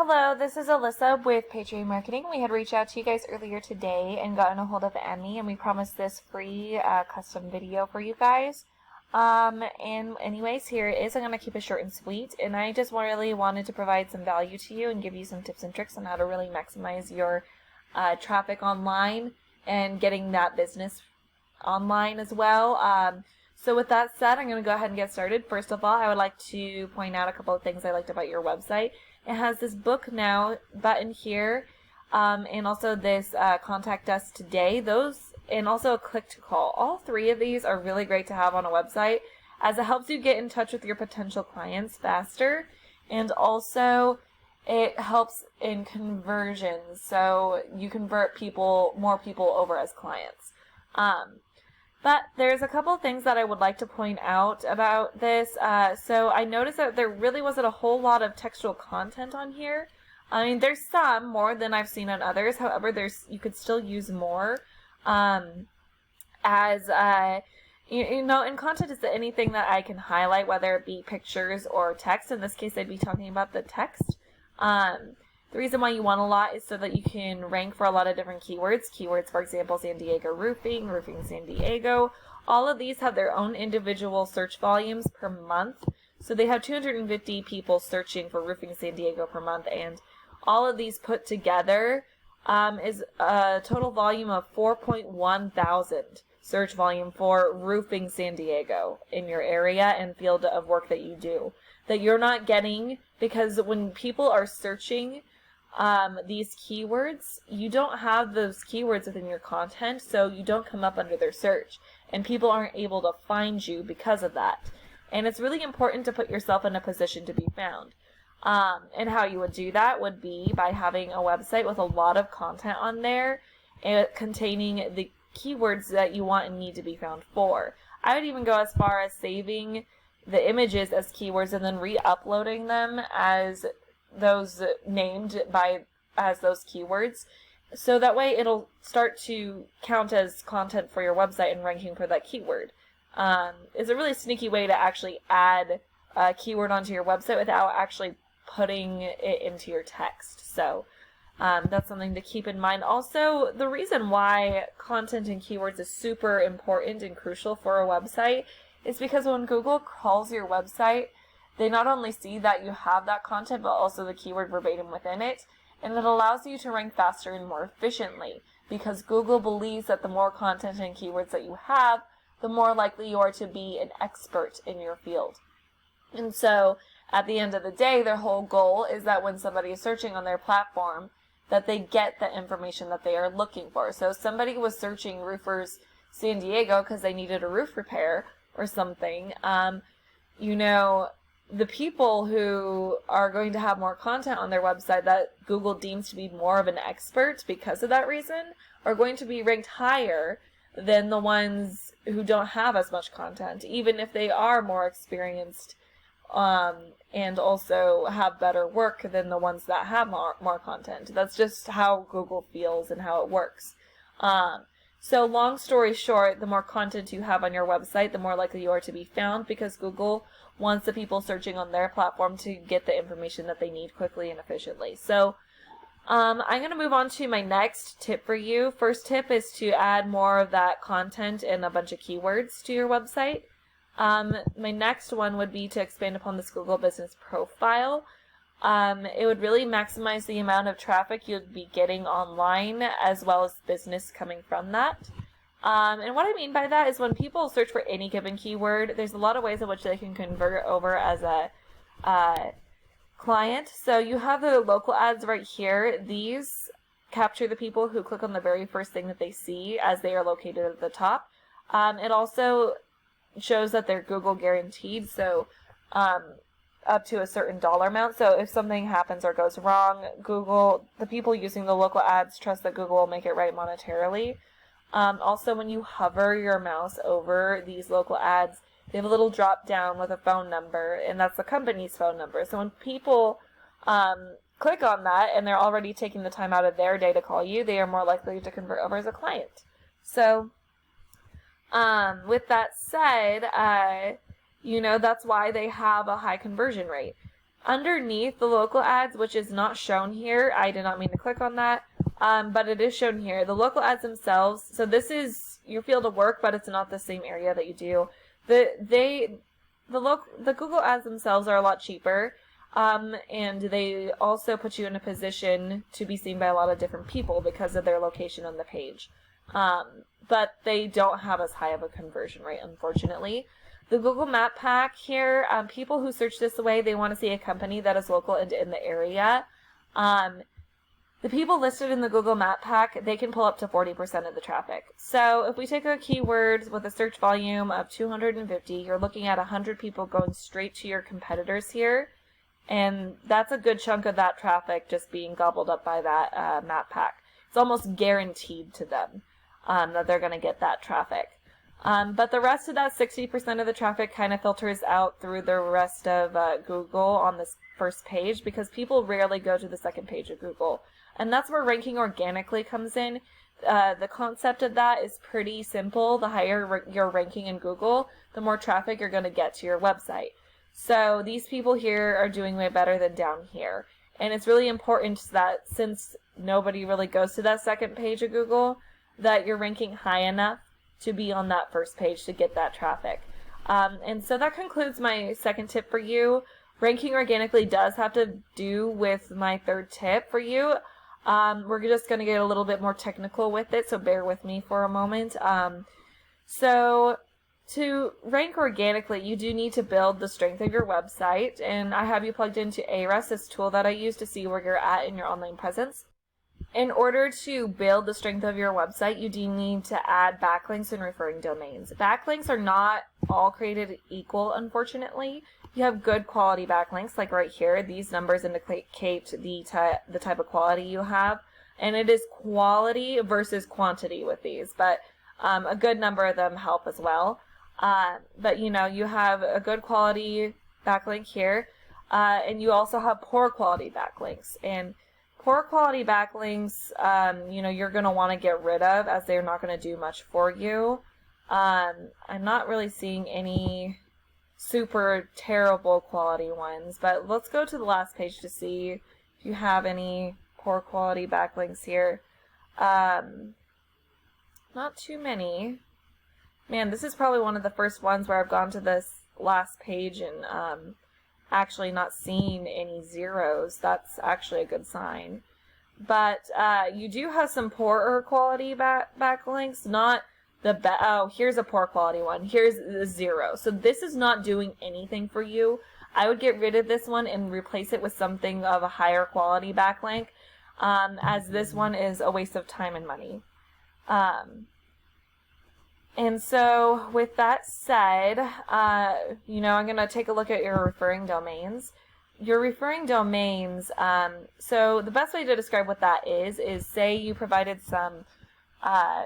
Hello, this is Alyssa with Patriot Marketing. We had reached out to you guys earlier today and gotten a hold of Emmy, and we promised this free custom video for you guys. And anyways, here it is. I'm going to keep it short and sweet, and I just really wanted to provide some value to you and give you some tips and tricks on how to really maximize your traffic online and getting that business online as well. So with that said, I'm going to go ahead and get started. First of all, I would like to point out a couple of things I liked about your website. It has this book now button here, and also this contact us today. And also a click to call. All three of these are really great to have on a website, as it helps you get in touch with your potential clients faster, and also it helps in conversions, so you convert more people over as clients. But there's a couple of things that I would like to point out about this. So I noticed that there really wasn't a whole lot of textual content on here. I mean, there's some more than I've seen on others. However, you could still use more. And content is anything that I can highlight, whether it be pictures or text. In this case, I'd be talking about the text. The reason why you want a lot is so that you can rank for a lot of different keywords. Keywords, for example, San Diego roofing, roofing San Diego. All of these have their own individual search volumes per month. So they have 250 people searching for roofing San Diego per month, and all of these put together is a total volume of 4.1 thousand search volume for roofing San Diego in your area and field of work that you do, that you're not getting, because when people are searching these keywords, you don't have those keywords within your content, so you don't come up under their search, and people aren't able to find you because of that. And it's really important to put yourself in a position to be found. And how you would do that would be by having a website with a lot of content on there containing the keywords that you want and need to be found for. I would even go as far as saving the images as keywords and then re-uploading them as those named as those keywords, so that way it'll start to count as content for your website and ranking for that keyword. It's a really sneaky way to actually add a keyword onto your website without actually putting it into your text. So that's something to keep in mind. Also, the reason why content and keywords is super important and crucial for a website is because when Google crawls your website, they not only see that you have that content, but also the keyword verbatim within it. And it allows you to rank faster and more efficiently, because Google believes that the more content and keywords that you have, the more likely you are to be an expert in your field. And so at the end of the day, their whole goal is that when somebody is searching on their platform, that they get the information that they are looking for. So if somebody was searching roofers San Diego because they needed a roof repair or something, the people who are going to have more content on their website that Google deems to be more of an expert because of that reason are going to be ranked higher than the ones who don't have as much content, even if they are more experienced and also have better work than the ones that have more content. That's just how Google feels and how it works. So long story short, the more content you have on your website, the more likely you are to be found, because Google wants the people searching on their platform to get the information that they need quickly and efficiently. So I'm going to move on to my next tip for you. First tip is to add more of that content and a bunch of keywords to your website. My next one would be to expand upon this Google Business Profile. It would really maximize the amount of traffic you'd be getting online, as well as business coming from that. And what I mean by that is when people search for any given keyword, there's a lot of ways in which they can convert over as a client. So you have the local ads right here. These capture the people who click on the very first thing that they see, as they are located at the top. It also shows that they're Google guaranteed, so up to a certain dollar amount. So if something happens or goes wrong, the people using the local ads trust that Google will make it right monetarily. Also, when you hover your mouse over these local ads, they have a little drop down with a phone number, and that's the company's phone number. So when people click on that and they're already taking the time out of their day to call you, they are more likely to convert over as a client. So with that said, that's why they have a high conversion rate. Underneath the local ads, which is not shown here, I did not mean to click on that, but it is shown here. The local ads themselves, so this is your field of work, but it's not the same area that you do. The Google ads themselves are a lot cheaper, and they also put you in a position to be seen by a lot of different people because of their location on the page. But they don't have as high of a conversion rate, unfortunately. The Google Map Pack here, people who search this way, they want to see a company that is local and in the area. The people listed in the Google Map Pack, they can pull up to 40% of the traffic. So if we take a keyword with a search volume of 250, you're looking at 100 people going straight to your competitors here. And that's a good chunk of that traffic just being gobbled up by that map pack. It's almost guaranteed to them that they're going to get that traffic. But the rest of that 60% of the traffic kind of filters out through the rest of Google on this first page because people rarely go to the second page of Google. And that's where ranking organically comes in. The concept of that is pretty simple. The higher your ranking in Google, the more traffic you're going to get to your website. So these people here are doing way better than down here. And it's really important that since nobody really goes to that second page of Google, that you're ranking high enough to be on that first page to get that traffic. And so that concludes my second tip for you. Ranking organically does have to do with my third tip for you. We're just going to get a little bit more technical with it, so bear with me for a moment. So to rank organically, you do need to build the strength of your website, and I have you plugged into Ahrefs, this tool that I use to see where you're at in your online presence. In order to build the strength of your website, you do need to add backlinks and referring domains. Backlinks are not all created equal, unfortunately. You have good quality backlinks, like right here. These numbers indicate the type of quality you have, and it is quality versus quantity with these, but a good number of them help as well. But you know, you have a good quality backlink here, and you also have poor quality backlinks. And poor quality backlinks, you know, you're going to want to get rid of as they're not going to do much for you. I'm not really seeing any super terrible quality ones, but let's go to the last page to see if you have any poor quality backlinks here. Not too many. Man, this is probably one of the first ones where I've gone to this last page and actually not seen any zeros. That's actually a good sign. But you do have some poorer quality backlinks, not the oh, here's a poor quality one. Here's the 0. So this is not doing anything for you. I would get rid of this one and replace it with something of a higher quality backlink, as this one is a waste of time and money. And so with that said, you know, I'm going to take a look at your referring domains. Your referring domains, so the best way to describe what that is say you provided some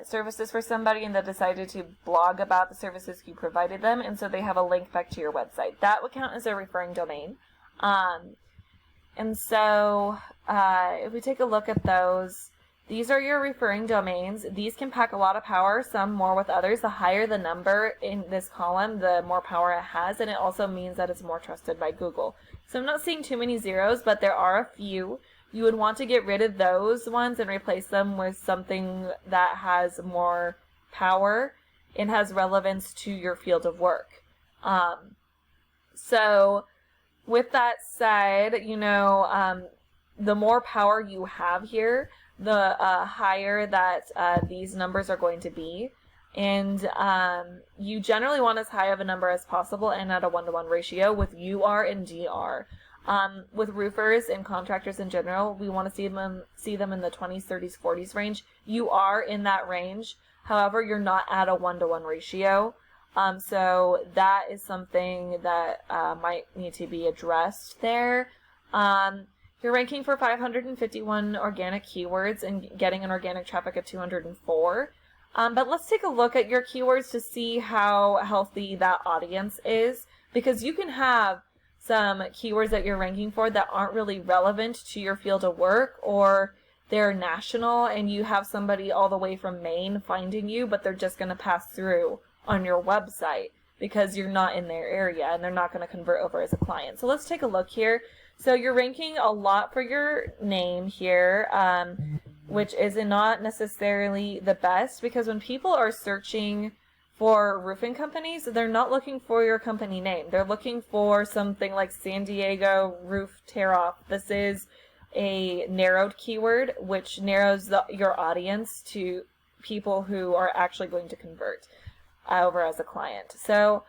services for somebody and they decided to blog about the services you provided them, and so they have a link back to your website. That would count as a referring domain. And so if we take a look at those, these are your referring domains. These can pack a lot of power, some more with others. The higher the number in this column, the more power it has, and it also means that it's more trusted by Google. So I'm not seeing too many zeros, but there are a few. You would want to get rid of those ones and replace them with something that has more power and has relevance to your field of work. So with that said, you know, the more power you have here, the higher that these numbers are going to be. And you generally want as high of a number as possible and at a 1-to-1 ratio with UR and DR. With roofers and contractors in general, we want to see them in the 20s, 30s, 40s range. You are in that range. However, you're not at a 1-to-1 ratio. So that is something that might need to be addressed there. You're ranking for 551 organic keywords and getting an organic traffic of 204. But let's take a look at your keywords to see how healthy that audience is, because you can have some keywords that you're ranking for that aren't really relevant to your field of work, or they're national and you have somebody all the way from Maine finding you, but they're just going to pass through on your website because you're not in their area and they're not going to convert over as a client. So let's take a look here. So you're ranking a lot for your name here, which is not necessarily the best, because when people are searching for roofing companies, they're not looking for your company name. They're looking for something like San Diego roof tear-off. This is a narrowed keyword, which narrows your audience to people who are actually going to convert over as a client. So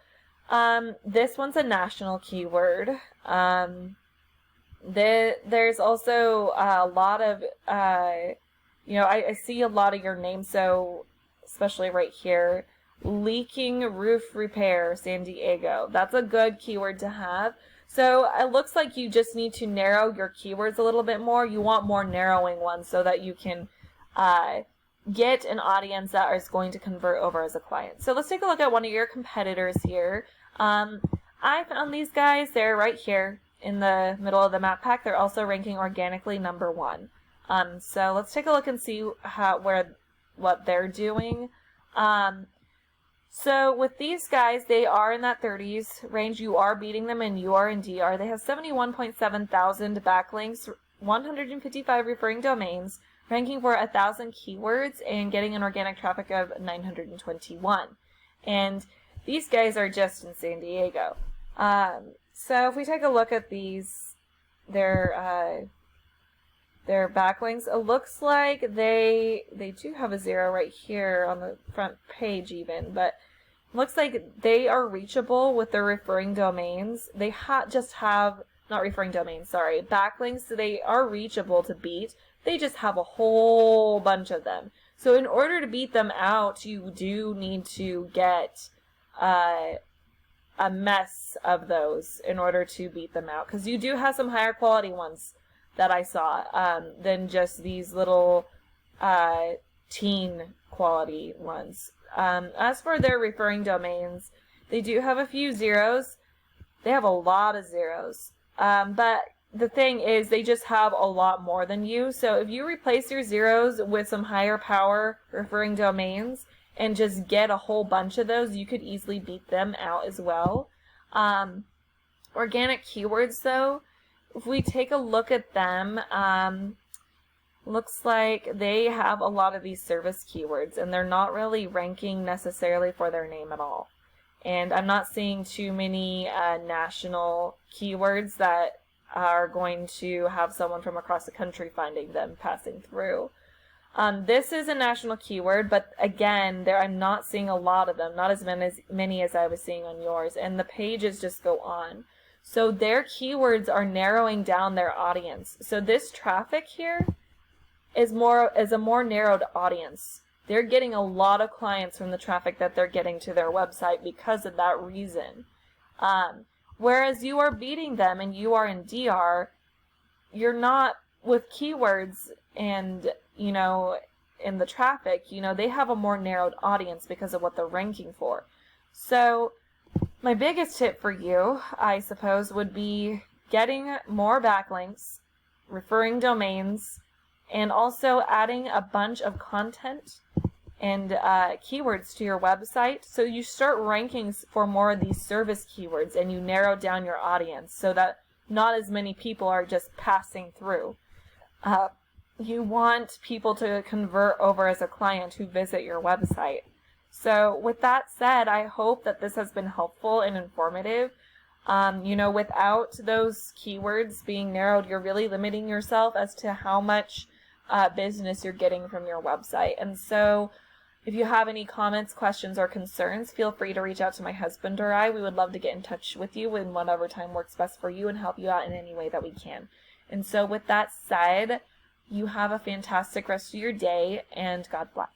this one's a national keyword. There's also a lot of, I see a lot of your name, so especially right here, leaking roof repair, San Diego. That's a good keyword to have. So it looks like you just need to narrow your keywords a little bit more. You want more narrowing ones so that you can get an audience that is going to convert over as a client. So let's take a look at one of your competitors here. I found these guys. They're right here in the middle of the map pack. They're also ranking organically #1. So let's take a look and see what they're doing. So with these guys, they are in that 30s range. You are beating them in UR and DR. They have 71.7 thousand backlinks, 155 referring domains, ranking for 1,000 keywords, and getting an organic traffic of 921. And these guys are just in San Diego. So if we take a look at their backlinks, it looks like they do have a 0 right here on the front page even, but it looks like they are reachable with their referring domains. They just have, not referring domains, sorry, backlinks, so they are reachable to beat. They just have a whole bunch of them. So in order to beat them out, you do need to get a mess of those in order to beat them out, because you do have some higher quality ones that I saw than just these little teen quality ones. As for their referring domains, they do have a few zeros. They have a lot of zeros. But the thing is, they just have a lot more than you. So if you replace your zeros with some higher power referring domains and just get a whole bunch of those, you could easily beat them out as well. Organic keywords, though, if we take a look at them, looks like they have a lot of these service keywords, and they're not really ranking necessarily for their name at all. And I'm not seeing too many national keywords that are going to have someone from across the country finding them, passing through. This is a national keyword, but again, I'm not seeing a lot of them, not as many as I was seeing on yours, and the pages just go on. So their keywords are narrowing down their audience. So this traffic here is a more narrowed audience. They're getting a lot of clients from the traffic that they're getting to their website because of that reason. Whereas you are beating them and you are in DR, you're not with keywords and, in the traffic, they have a more narrowed audience because of what they're ranking for. So my biggest tip for you, I suppose, would be getting more backlinks, referring domains, and also adding a bunch of content and keywords to your website, so you start ranking for more of these service keywords and you narrow down your audience so that not as many people are just passing through. You want people to convert over as a client who visit your website. So with that said, I hope that this has been helpful and informative. Without those keywords being narrowed, you're really limiting yourself as to how much business you're getting from your website. And so if you have any comments, questions, or concerns, feel free to reach out to my husband or I. We would love to get in touch with you in whatever time works best for you and help you out in any way that we can. And so with that said, you have a fantastic rest of your day, and God bless.